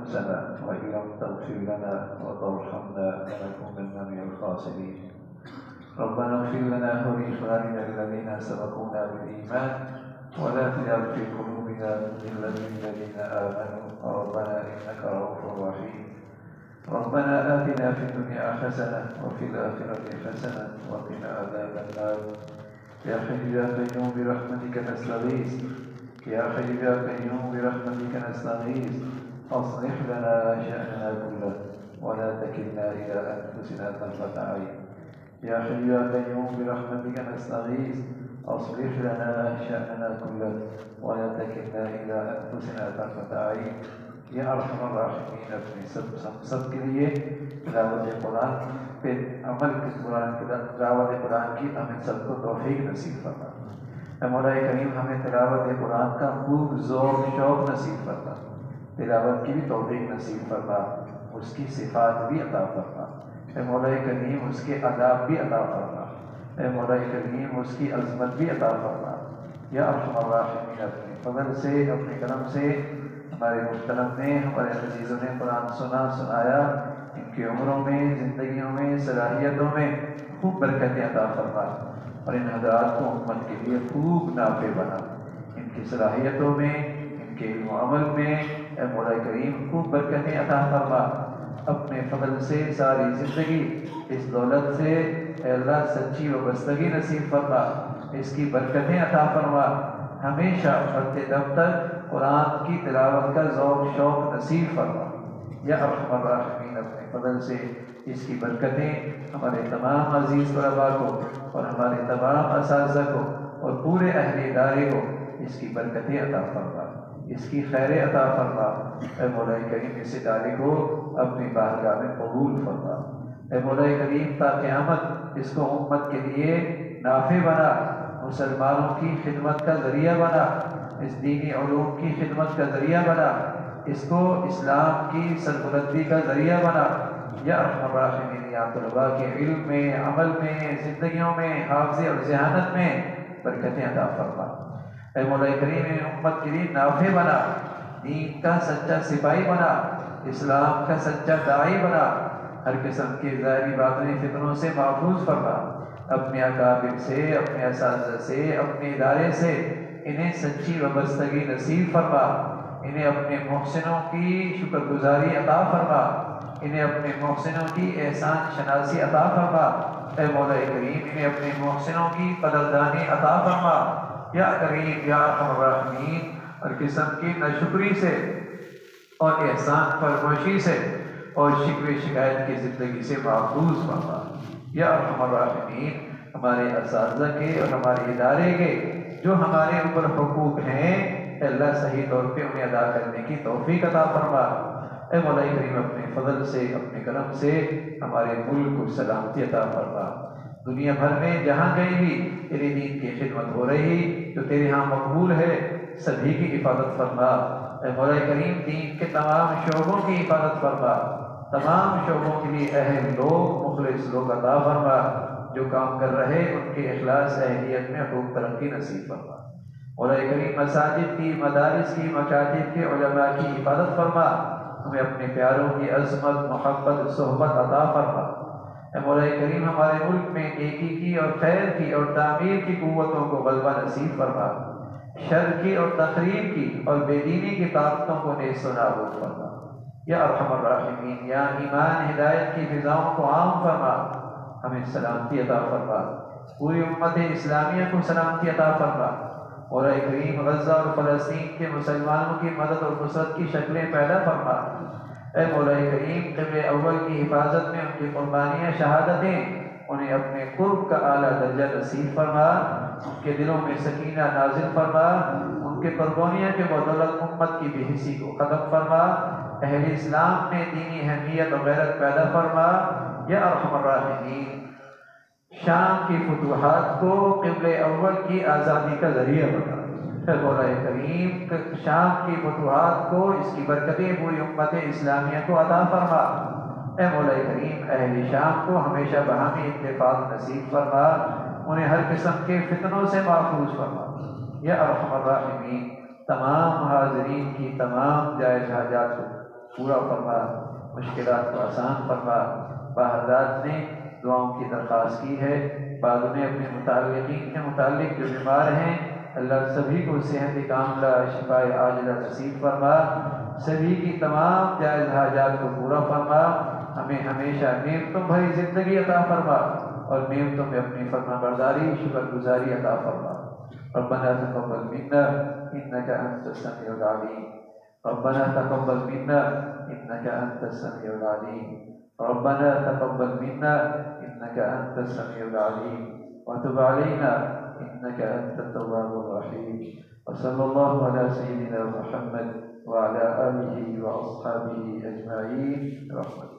أنفسنا وإن لم تغفر لنا وترحمنا لنكونن من الخاسرين. ربنا اغفر لنا ولإخواننا الذين سبقونا بالإيمان ولا تجعل في قلوبنا غلا للذين آمنوا ربنا إنك رؤوف رحيم. ربنا آتنا في الدنيا حسنة وفي الآخرة حسنة وقنا عذاب النار. يا حي يا قيوم برحمتك نستغيث. يا حي يا قيوم برحمتك نستغيث. أصلح لنا شأننا كله ولا تكلنا إلى أنفسنا طرفة عين. يا حي يا قيوم برحمتك نستغيث. أصلح لنا شأننا كله ولا تكلنا إلى أنفسنا طرفة عين. یا ارحم الراحمین اپنے سب کے لیے تلاوت قرآن پہ عمل کی تلاوت قرآن کی ہمیں سب کو توفیق نصیب فرما. اے مولا کریم ہمیں تلاوت قرآن کا خوب ذوق شوق نصیب فرما. تلاوت کی بھی توفیق نصیب فرما. اس کی صفات بھی عطا فرما. اے مولا کریم اس کے آداب بھی عطا فرما. اے مولا کریم اس کی عظمت بھی عطا فرما. یا ارحم الراحمین اپنے فضل سے اپنے کرم سے ہمارے محترم نے ہمارے عزیزوں نے قرآن سنایا. ان کی عمروں میں زندگیوں میں صلاحیتوں میں خوب برکتیں عطا فرما اور ان حضرات کو امت کے لیے خوب نافع بنا. ان کی صلاحیتوں میں ان کے علم و عمل میں اے مولا کریم خوب برکتیں عطا فرما. اپنے فضل سے ساری زندگی اس دولت سے اے اللہ سچی وابستگی نصیب فرما. اس کی برکتیں عطا فرما. ہمیشہ مرتے دم تک قرآن کی تلاوت کا ذوق شوق نصیب فرما. یا ارحم الراحمین اپنے فضل سے اس کی برکتیں ہمارے تمام عزیز طلباء کو اور ہمارے تمام اساتذہ کو اور پورے اہل ادارے کو اس کی برکتیں عطا فرما. اس کی خیر عطا فرما. اے مولا کریم اس ادارے کو اپنی بارگاہ میں قبول فرما. اے مولا کریم تا قیامت اس کو امت کے لیے نافع بنا. مسلمانوں کی خدمت کا ذریعہ بنا. اس دینی علوم کی خدمت کا ذریعہ بنا. اس کو اسلام کی سربلندی کا ذریعہ بنا. یا ارحم الراحمین یا طلباء کے علم میں عمل میں زندگیوں میں حافظ اور ذہانت میں برکتیں عطا فرما. اے مولا کریم امت کے لیے نافع بنا. دین کا سچا سپاہی بنا. اسلام کا سچا داعی بنا. ہر قسم کے ظاہری باطنی فتنوں سے محفوظ فرما. اپنے اکابر سے اپنے اساتذہ سے اپنے ادارے سے انہیں سچی وابستگی نصیب فرما. انہیں اپنے محسنوں کی شکر گزاری عطا فرما. انہیں اپنے محسنوں کی احسان شناسی عطا فرما. اے مولا کریم انہیں اپنے محسنوں کی قدردانی عطا فرما. یا کریم یا ارحم الراحمین ہر قسم کی ناشکری سے اور احسان فرموشی سے اور شکوے شکایت کی زندگی سے محفوظ فرما. یا ارحم الراحمین ہمارے اساتذہ کے اور ہمارے ادارے کے جو ہمارے اوپر حقوق ہیں اللہ صحیح طور پہ انہیں ادا کرنے کی توفیق عطا فرما. اے مولا کریم اپنے فضل سے اپنے کرم سے ہمارے ملک کو سلامتی عطا فرما. دنیا بھر میں جہاں کہیں بھی تیرے دین کی خدمت ہو رہی جو تیرے ہاں مقبول ہے سبھی کی حفاظت فرما. اے مولا کریم دین کے تمام شعبوں کی حفاظت فرما. تمام شعبوں کے لیے اہل لوگ مخلص لوگ عطا فرما. جو کام کر رہے ان کے اخلاص اہلیت میں خوب ترقی نصیب فرما. مولا کریم مساجد کی مدارس کی مکاتب کے علماء کی حفاظت فرما. ہمیں اپنے پیاروں کی عظمت محبت صحبت عطا فرما. اے مولا کریم ہمارے ملک میں نیکی کی اور خیر کی اور تعمیر کی قوتوں کو غلبہ نصیب فرما. شر کی اور تخریب کی اور بے دینی کی طاقتوں کو نیست و نابود فرما. یا ارحم الراحمین یا ایمان ہدایت کی فضاؤں کو عام فرما. ہمیں سلامتی عطا فرما. پوری امت اسلامیہ کو سلامتی عطا فرما. مولا کریم غزہ اور فلسطین کے مسلمانوں کی مدد اور نصرت کی شکلیں پیدا فرما. اے مولا کریم قبلِ اول کی حفاظت میں ان کی قربانیاں شہادتیں انہیں اپنے قرب کا اعلیٰ درجہ نصیب فرما. ان کے دلوں میں سکینہ نازل فرما. ان کے قربانیوں کے بدولت امت کی بے حسی کو ختم فرما. اہل اسلام میں دینی اہمیت و غیرت پیدا فرما. یا ارحم الراحمین شام کی فتوحات کو قبلِ اول کی آزادی کا ذریعہ بنا. اے مولا کریم شام کی فتوحات کو اس کی برکتیں پوری امت اسلامیہ کو عطا فرما. اے مولا کریم اہل شام کو ہمیشہ باہمی اتفاق نصیب فرما. انہیں ہر قسم کے فتنوں سے محفوظ فرما. یا ارحم الراحمین تمام حاضرین کی تمام جائز حاجات کو پورا فرما، مشکلات کو آسان فرما۔ بعض نے دعاؤں کی درخواست کی ہے، بعض نے اپنے متعلقین کے متعلق جو بیمار ہیں اللہ سبھی کو صحت کاملہ شفاء عاجلہ نصیب فرما، سبھی کی تمام جائز حاجات کو پورا فرما، ہمیں ہمیشہ نعمتوں بھری زندگی عطا فرما اور نعمتوں میں اپنی فرما برداری شکر گزاری عطا فرما۔ ربنا تقبل منا انك انت السميع العليم، ربنا تقبل منا انك انت السميع العليم، ربنا تقبل منا انك انت السميع العليم وتب علينا انك انت التواب الرحيم، وصلى الله على سيدنا محمد وعلى اله واصحابه اجمعين برحمتك۔